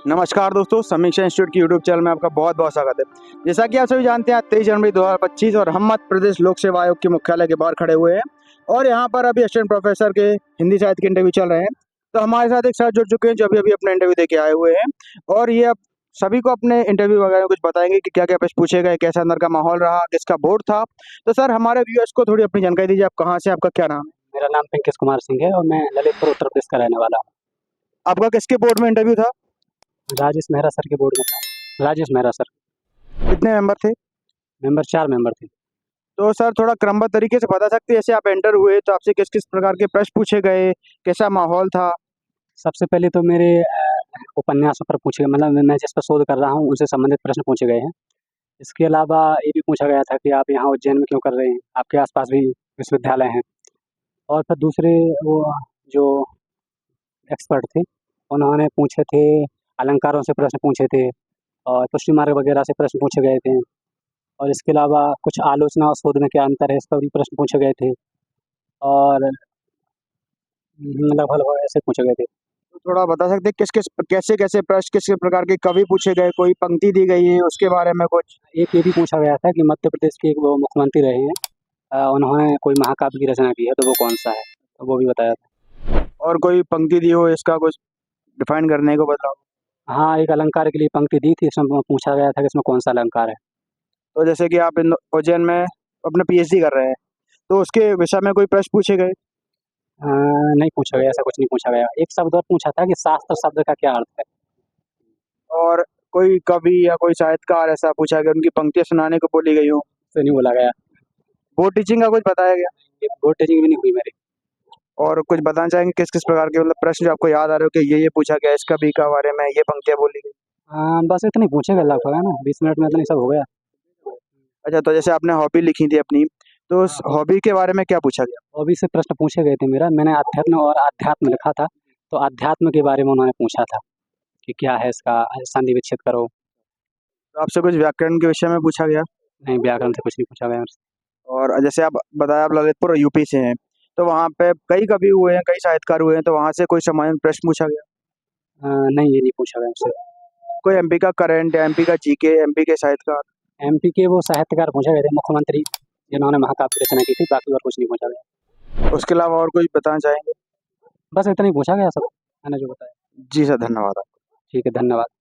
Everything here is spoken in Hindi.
नमस्कार दोस्तों, समीक्षा इंस्टीट्यूट की यूट्यूब चैनल में आपका बहुत बहुत स्वागत है। जैसा कि आप सभी जानते हैं, आज 23 जनवरी 2025 और हम मध्य प्रदेश लोक सेवा आयोग के मुख्यालय के बाहर खड़े हुए हैं और यहाँ पर अभी असिस्टेंट प्रोफेसर के हिंदी साहित्य के इंटरव्यू चल रहे हैं। तो हमारे साथ एक सर जुड़ चुके हैं जो अभी अभी अपना इंटरव्यू दे के आए हुए हैं और ये अब सभी को अपने इंटरव्यू वगैरह में कुछ बताएंगे कि क्या क्या प्रश्न पूछे गए, कैसा अंदर का माहौल रहा, किसका बोर्ड था। तो सर, हमारे व्यूअर्स को थोड़ी अपनी जानकारी दीजिए। आप कहाँ से, आपका क्या नाम है? मेरा नाम पिंकेश कुमार सिंह है और मैं ललितपुर उत्तर प्रदेश का रहने वाला हूँ। आपका किसके बोर्ड में इंटरव्यू था? राजेश मेहरा सर के बोर्ड में था। राजेश मेहरा सर। कितने मेंबर थे? मेंबर 4 मेंबर थे। तो सर, थोड़ा क्रमबद्ध तरीके से बता सकते हैं, जैसे आप एंटर हुए तो आपसे किस किस प्रकार के प्रश्न पूछे गए, कैसा माहौल था? सबसे पहले तो मेरे उपन्यासों पर पूछे गए, मतलब मैं जिस पर शोध कर रहा हूँ उनसे संबंधित प्रश्न पूछे गए हैं। इसके अलावा ये भी पूछा गया था कि आप यहाँ उज्जैन में क्यों कर रहे हैं, आपके आसपास भी विश्वविद्यालय हैं। और फिर दूसरे वो जो एक्सपर्ट थे उन्होंने पूछे थे, अलंकारों से प्रश्न पूछे थे और पुष्टि मार्ग वगैरह से प्रश्न पूछे गए थे। और इसके अलावा कुछ आलोचना और शोध में क्या अंतर है, इस पर भी प्रश्न पूछे गए थे। और लगभग ऐसे पूछे गए थे। तो थोड़ा बता सकते हैं किस किस कैसे कैसे प्रश्न, किस किस प्रकार के कवि पूछे गए, कोई पंक्ति दी गई है उसके बारे में कुछ? एक ये भी पूछा गया था कि मध्य प्रदेश के एक वो मुख्यमंत्री रहे हैं, उन्होंने कोई महाकाव्य की रचना की है तो वो कौन सा है, तो वो भी बताया था। और कोई पंक्ति दी हो, इसका कुछ डिफाइन करने को बताओ। हाँ, एक अलंकार के लिए पंक्ति दी थी, इसमें पूछा गया था कि इसमें कौन सा अलंकार है। तो जैसे कि आप उज्जैन में अपने पीएचडी कर रहे हैं, तो उसके विषय में कोई प्रश्न पूछे गए? नहीं पूछा गया, ऐसा कुछ नहीं पूछा गया। एक शब्द और पूछा था कि शास्त्र शब्द का क्या अर्थ है। और कोई कवि या कोई साहित्यकार ऐसा पूछा गया, उनकी पंक्तियां सुनाने को बोली गई हो? तो नहीं बोला गया। बोर्ड टीचिंग का कुछ बताया गया? बोर्ड टीचिंग भी नहीं हुई मेरी। और कुछ बताना चाहेंगे किस किस प्रकार के, मतलब प्रश्न जो आपको याद आ रहे हो कि ये पूछा गया, इस कवि का बारे में ये पंक्तियां बोली गई? बस इतने पूछे गए लगभग, है ना, 20 मिनट में इतना ही सब हो गया। अच्छा, तो जैसे आपने हॉबी लिखी थी अपनी, तो उस हॉबी के बारे में क्या पूछा गया? हॉबी से प्रश्न पूछे गए थे मेरा, मैंने अध्यात्म और आध्यात्म लिखा था, तो अध्यात्म के बारे में उन्होंने पूछा था कि क्या है इसका, संधि विच्छेद करो। तो आपसे कुछ व्याकरण के विषय में पूछा गया? नहीं, व्याकरण से कुछ नहीं पूछा गया मुझसे। और जैसे आप बताया आप ललितपुर और यूपी से हैं, तो वहाँ पे कई कवि हुए हैं, कई साहित्यकार हुए हैं, तो वहाँ से कोई सामान्य प्रश्न पूछा गया? नहीं, ये नहीं पूछा गया मुझसे। कोई एमपी का करंट या एमपी का जीके, एमपी के साहित्यकार? एमपी के वो साहित्यकार पूछे गए थे, मुख्यमंत्री जिन्होंने महाकाव्य रचना की थी, बाकी और कुछ नहीं पूछा गया। उसके अलावा और कुछ बताना चाहेंगे? बस इतना ही पूछा गया सब, मैंने जो बताया। जी सर, धन्यवाद। ठीक है, धन्यवाद।